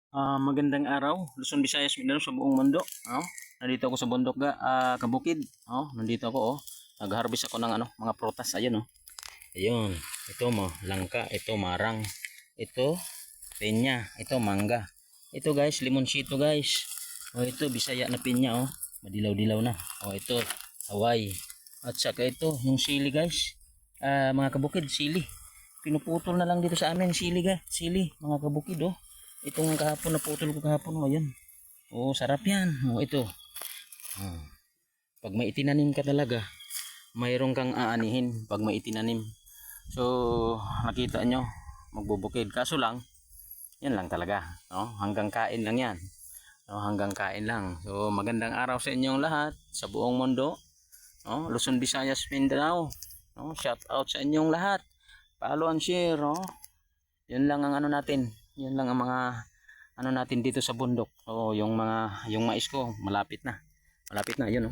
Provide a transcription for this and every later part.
Magandang araw, Luzon, Visayas, Mindanao sa buong mundo. Nandito ako sa bundok kabukid. Nandito ako Nag-harvest ako ng mga prutas. Ayun Ayun. Ito mo, langka, ito marang, ito pinya, ito mangga. Ito guys, limonsito guys. Ito Bisaya na pinya Madilaw-dilaw na. Ito Hawaii. At saka ito yung sili guys. Mga kabukid, sili. Pinuputol na lang dito sa amin sili guys. Sili, mga kabukid Itong kahapon naputol ko kahapon ayan. Sarap yan. Ito. Pag may itinanim ka talaga, mayroon kang aanihin pag may itinanim. So, nakita nyo, magbubukid. Kaso lang, yan lang talaga. Hanggang kain lang yan. Hanggang kain lang. So, magandang araw sa inyong lahat, sa buong mundo. Luzon, Visayas, Mindanao. Shout out sa inyong lahat. Follow and share. Yan lang ang natin. Yan lang ang mga natin dito sa bundok. Yung mais ko malapit na. Malapit na, yun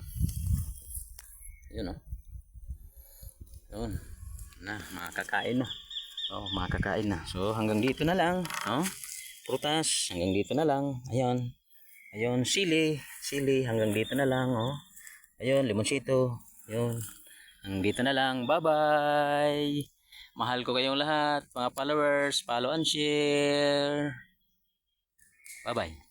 Yun Yun. Makakakain na. Makakakain na. So hanggang dito na lang, Prutas, hanggang dito na lang. Ayun. Ayun, sili hanggang dito na lang, Ayun, limonsito. Ayun. Hanggang dito na lang. Bye-bye. Mahal ko kayong lahat, mga followers. Follow and share. Bye-bye.